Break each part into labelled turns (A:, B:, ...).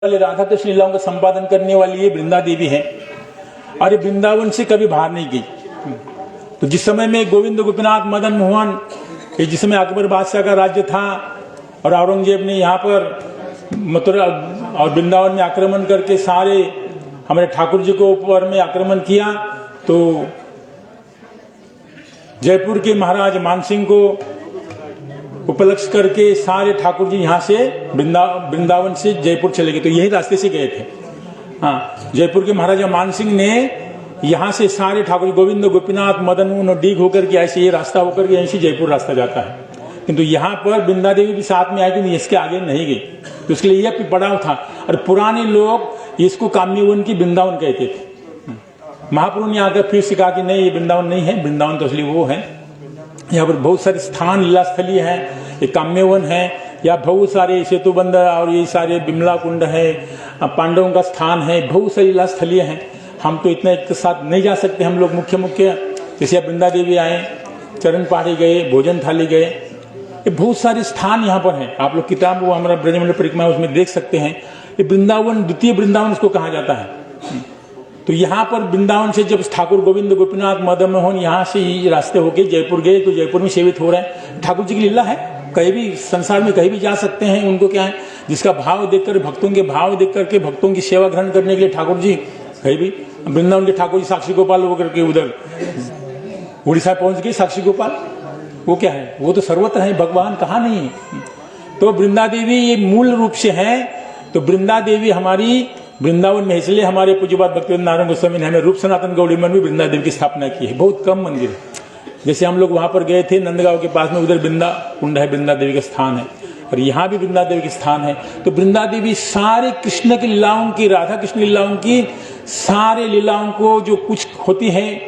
A: वाले राधा कृष्ण लीलाओं का संपादन करने वाली ये वृंदा देवी है और ये वृंदावन से कभी बाहर नहीं गई। तो जिस समय में गोविंद गोपीनाथ मदन मोहन, जिस समय अकबर बादशाह का राज्य था और औरंगजेब ने यहाँ पर मथुरा और वृंदावन में आक्रमण करके सारे हमारे ठाकुर जी को ऊपर में आक्रमण किया, तो जयपुर के महाराज मानसिंह को उपलक्ष्य करके सारे ठाकुर जी यहाँ से वृंदावन से जयपुर चले गए। तो यही रास्ते से गए थे। हाँ, जयपुर के महाराजा मानसिंह ने यहाँ से सारे ठाकुर गोविंद गोपीनाथ मदन मोहन डीग होकर के ऐसे ये रास्ता होकर के यहीं से जयपुर रास्ता जाता है। किंतु यहाँ पर वृंदा देवी भी साथ में आई, कि इसके आगे नहीं गई। तो इसके लिए यह पड़ाव था। और पुराने लोग इसको काम्यवन की वृंदावन कहते थे। महाप्रभु ने आकर फिर सिखा कि नहीं, ये वृंदावन नहीं है, वृंदावन तो असली वो है। यहाँ पर बहुत सारे स्थान लीला स्थलीय है, ये काम्यवन है, या बहुत सारे सेतुबंद और ये सारे बिमला कुंड है, पांडवों का स्थान है, बहुत सारी लीला स्थलीय हैं। हम तो इतना एक साथ नहीं जा सकते। हम लोग मुख्य जैसे वृंदा देवी आए, चरण पहाड़ी गए, भोजन थाली गए, ये बहुत सारे स्थान यहाँ पर हैं। आप लोग किताब वो हमारा ब्रजमंडल परिक्रमा उसमें देख सकते हैं। ये वृंदावन, द्वितीय वृंदावन इसको कहा जाता है। तो यहाँ पर वृंदावन से जब ठाकुर गोविंद गोपीनाथ मदन मोहन यहाँ से रास्ते होके जयपुर गए, तो जयपुर में सेवित हो रहे हैं। ठाकुर जी की लीला है, कहीं भी संसार में कहीं भी जा सकते हैं। उनको क्या है, जिसका भाव देखकर, भक्तों के भाव देख करके भक्तों की सेवा ग्रहण करने के लिए ठाकुर जी कहीं भी, वृंदावन के ठाकुर जी साक्षी गोपाल होकर के उधर उड़ीसा पहुंच गए। साक्षी गोपाल वो क्या है, वो तो सर्वत्र है, भगवान कहाँ नहीं है। तो वृंदा देवी ये मूल रूप से है। तो वृंदा देवी हमारी वृंदावन में, इसलिए हमारे पूज्यपाद भक्तिवेदांत नारायण गोस्वामी ने हमें रूप सनातन गौड़ी मन में वृंदा देवी की स्थापना की है। बहुत कम मंदिर है। जैसे हम लोग वहां पर गए थे नंदगांव के पास में, उधर वृंदा कुंड है, वृंदा देवी का स्थान है, और यहाँ भी वृंदा देवी का स्थान है। तो वृंदा देवी सारे कृष्ण की लीलाओं की, राधा कृष्ण लीलाओं की सारे लीलाओं को जो कुछ होती है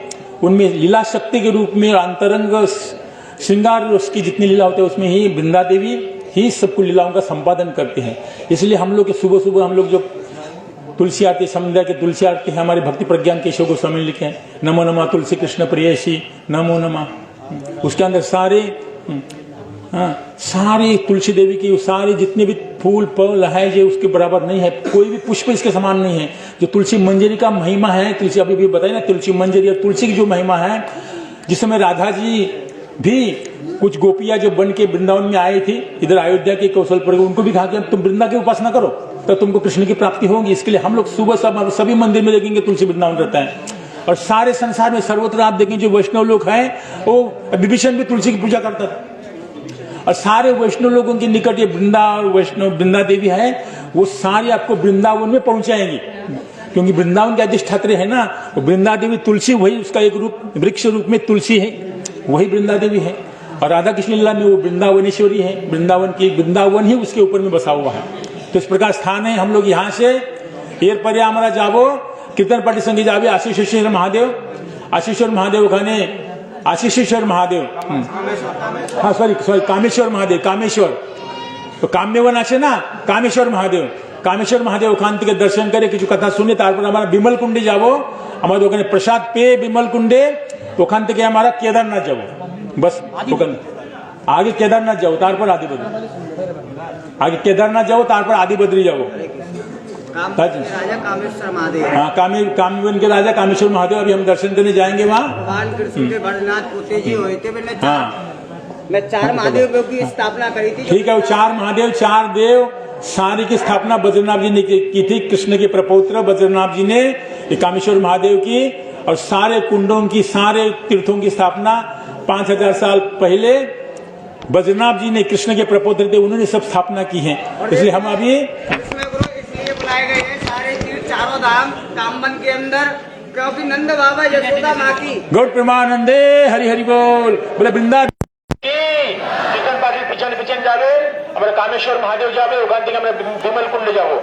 A: उनमें लीला शक्ति के रूप में, अंतरंग श्रृंगार उसकी जितनी लीला होती है उसमें ही वृंदा देवी ही सबको लीलाओं का संपादन करते हैं। इसलिए हम लोग सुबह सुबह हम लोग जो तुलसी आरती, समुदाय के तुलसी आरती है, हमारे भक्ति प्रज्ञान केशव गोस्वामी लिखे हैं, नमो नमः तुलसी कृष्ण प्रियसी नमो नमः। उसके अंदर सारे तुलसी देवी की सारे जितने भी फूल फल है जो उसके बराबर नहीं है, कोई भी पुष्प इसके समान नहीं है। जो तुलसी मंजरी का महिमा है, तुलसी अभी भी बताइए ना, तुलसी मंजरी और तुलसी की जो महिमा है, जिस समय राधा जी भी कुछ गोपियां जो बन के वृंदावन में आई थी, इधर अयोध्या के कौशलपुर, उनको भी कहा कि तुम वृंदा की उपासना करो तो तुमको कृष्ण की प्राप्ति होगी। इसके लिए हम लोग सुबह सभी मंदिर में देखेंगे तुलसी वृंदावन रहता है। और सारे संसार में सर्वत्र आप देखेंगे जो वैष्णव लोग हैं, वो विभीषण भी तुलसी की पूजा करता था। और सारे वैष्णव लोगों के निकट ये वृंदा और वृंदा देवी है, वो सारे आपको वृंदावन में पहुंचाएंगी, क्योंकि वृंदावन के अधिष्ठात्री है ना। वृंदा देवी तुलसी, वही उसका एक रूप, वृक्ष रूप में तुलसी है, वही वृंदा देवी है। और राधा कृष्ण लीला में वो वृंदावनेश्वरी है, वृंदावन ही उसके ऊपर में बसा हुआ है। तो इस प्रकार स्थान है। हम लोग यहाँ से एर पर्या हमारा जाबो कीर्तन पार्टी संगी जावे आशीषेश्वर महादेव, आशीश्वर महादेव खाने आशीषेश्वर महादेव, हाँ सॉरी कामेश्वर महादेव, कामेश्वर तो काम्यवन आसे ना, कामेश्वर महादेव, कामेश्वर महादेव ओखान के दर्शन करे, किसी कथा सुने। तारपर हमारा बिमल कुंडे जावो, हमारे ओखाने प्रसाद पे बिमल कुंडे, ओखान के हमारा केदारनाथ जावो, बस आगे केदारनाथ जाओ, तारपर आदि बद्री, आगे केदारनाथ जाओ, तारपर आदि बद्री जाओ।
B: राजा कामेश्वर महादेव,
A: हाँ काम्यवन के राजा कामेश्वर महादेव, अभी हम दर्शन करने जाएंगे वहाँ।
B: भगवान कृष्ण के भरनाथ पोते जी हुए थे। मैं 4 महादेव की स्थापना करी थी।
A: ठीक है, वो 4 महादेव, 4 देव सारी की स्थापना बद्रीनाथ जी ने की थी। कृष्ण के प्रपौत्र बद्रीनाथ जी ने कामेश्वर महादेव की, और सारे कुंडों की, सारे तीर्थों की स्थापना 5000 साल पहले बद्रीनाथ जी ने, कृष्ण के प्रपौत्र थे, उन्होंने सब स्थापना की है। इसलिए हम अभी
B: इसलिए बुलाए गए हैं सारे तीर्थ, चारों धाम कामबन के अंदर, क्योंकि नंद बाबा यशोदा माँ की
A: गौड़ प्रेमानंदे हरि हरि बोल बोले। वृंदा कीर्तन पार्टी पिछन जावे, हमारे कामेश्वर महादेव जावे, उगान থেকে আমরা বিমল কুंड जाओ,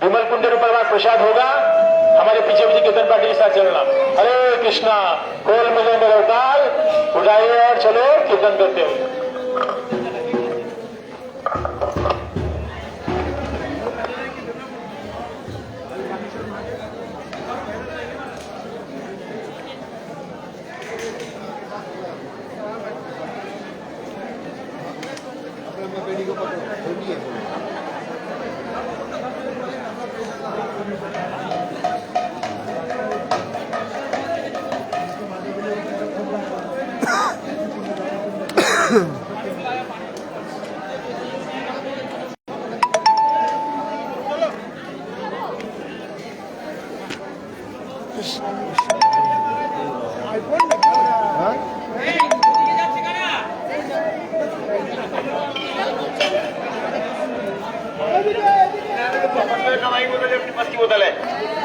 A: विमल कुंड ऊपर हमारा प्रसाद होगा। हमारे पीछे पीछे कीर्तन पार्टी के साथ चलना। हरे कृष्णा कोल मिले मेरे ताल, उठाइए और चलो कीर्तन करते हुए।
C: अपनी मस्ती बोतल है